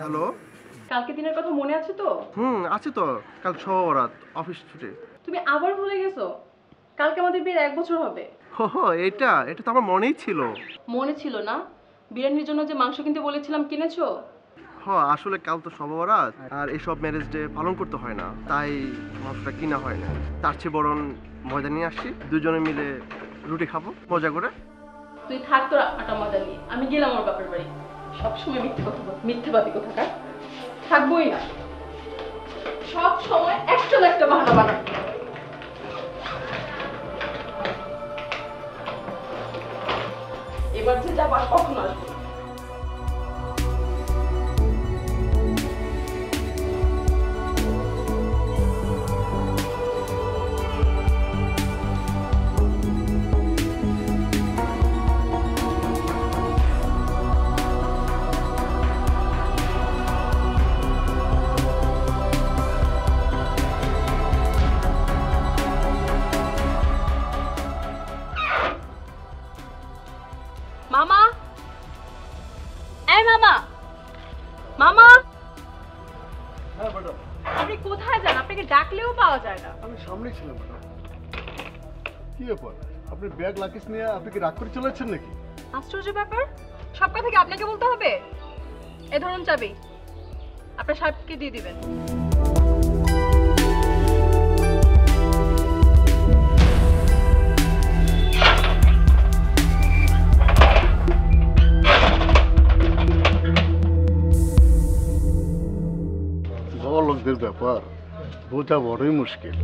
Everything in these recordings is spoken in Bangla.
হ্যালো। কালকে দিনের কথা মনে আছে তো? আছে তো। কাল সবরাত অফিস ছুটি। তুমি আবার ভুলে গেছো? কালকে আমাদের বিয়ের 1 বছর হবে। হো এটা তো আমার মনেই ছিল। মনে ছিল না? বিরিয়ানির জন্য যে মাংস কিনতে বলেছিলাম কিনেছো? আসলে কাল তো সবরাত আর এইসব ম্যারেজ ডে পালন করতে হয় না, তাই মাংসটা কিনা হয় না। তার চেয়ে বরং ময়দা নিয়ে আসছি, দুজনে মিলে রুটি খাবো মজা করে। তুই থাক তোর আটা ময়দা নিয়ে, আমি গেলাম ওর বাপের বাড়ি। সবসময় মিথ্যে কথা বল, মিথ্যেবাদী কোথাকার। থাকবোই না, সব সময় একটা না একটা বাহানা বানাবো। এবার যে যাবার কখনো আসবো না। মামা, এই মামা, মামা, হ্যাঁ ম্যাডাম, আপনি কোথায় যান? আপনাকে ডাকলেও পাওয়া যায় না। আমি সামনেই ছিলাম ম্যাডাম। কি ব্যাপার, আপনি ব্যাগ লাকিস নিয়ে আপনি কি রাগ করে চলে যাচ্ছেন নাকি? আশ্চর্য ব্যাপার, সব কথা কি আপনাকে বলতে হবে? এ ধরুন চাবি, আপনার সাহেবকে দিয়ে দিবেন। বড় লোকদের ব্যাপার বোঝা বড়ই মুশকিল।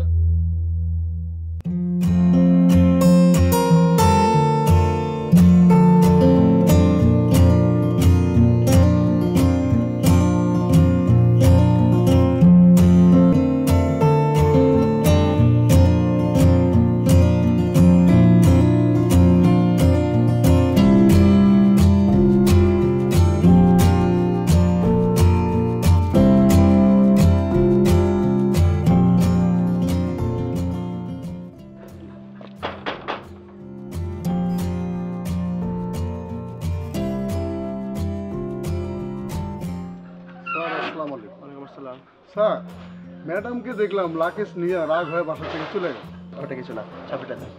স্যার, ম্যাডামকে দেখলাম লাকেশ নিয়ে রাগ হয়ে বাসা থেকে চলে গেল। ওটা কিছু না, চাবিটা দেন।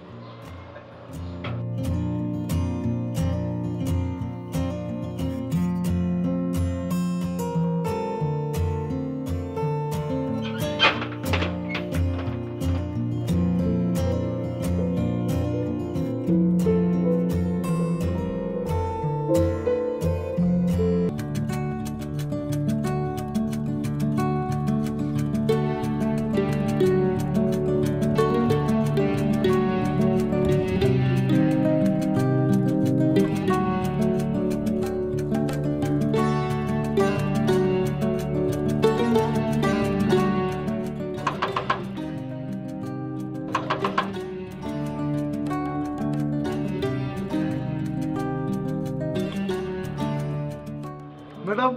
ম্যাডাম,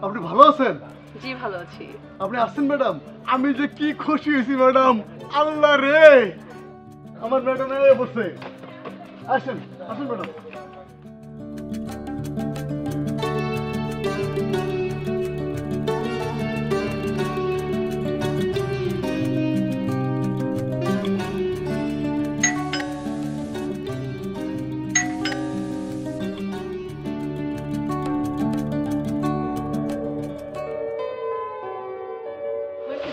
আপনি ভালো আছেন? জি ভালো আছি। আপনি আসছেন ম্যাডাম? আমি যে কি খুশি হয়েছি ম্যাডাম, আল্লাহ রে, আমার ম্যাডাম বসে। আসেন আসেন ম্যাডাম।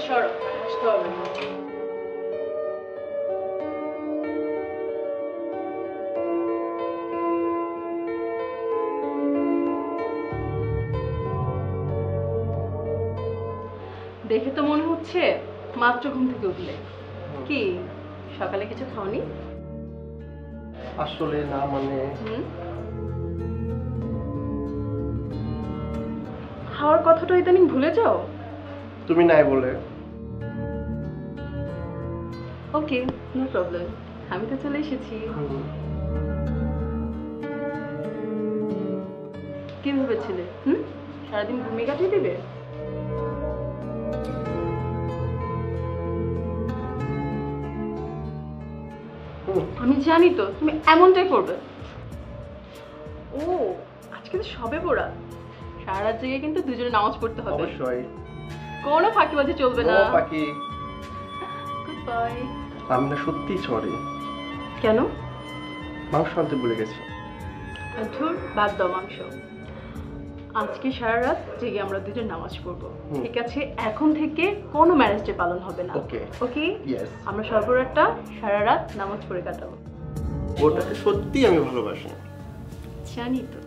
সরো, আসতে হবে না। দেখে তো মনে হচ্ছে মাত্র ঘুম থেকে উঠলে। কি সকালে কিছু খাওনি? আসলে না, মানে খাওয়ার কথাটা ইদানিং ভুলে যাও। তুমি নাই বলে। ওকে, নো প্রবলেম, আমি তো চলে এসেছি। কি ভেবেছিলে? সারাদিন ঘুমিয়ে কাটিয়ে দিবে? আমি জানি তো তুমি এমনটাই করবে। ও আজকে তো সবে বরাত, সারা রাত জেগে কিন্তু দুজনে নামাজ পড়তে হবে। অবশ্যই। কোনো ফাঁকিবাজি চলবে না। বাকি গুড বাই। আমি না সত্যি সরি। কেন? মাংস আনতে ভুলে গেছি। ধুর, বাদ দাও মাংস। আজকে সারা রাত জেগে আমরা দুজন নামাজ পড়বো, ঠিক আছে? এখন থেকে কোনো ম্যারেজ ডে পালন হবে না। ওকে ওকে, ইয়েস। আমরা সর্বরাতটা সারা রাত নামাজ পড়ে কাটাবো। ওটাকে সত্যি আমি ভালোবাসি। জানি তো।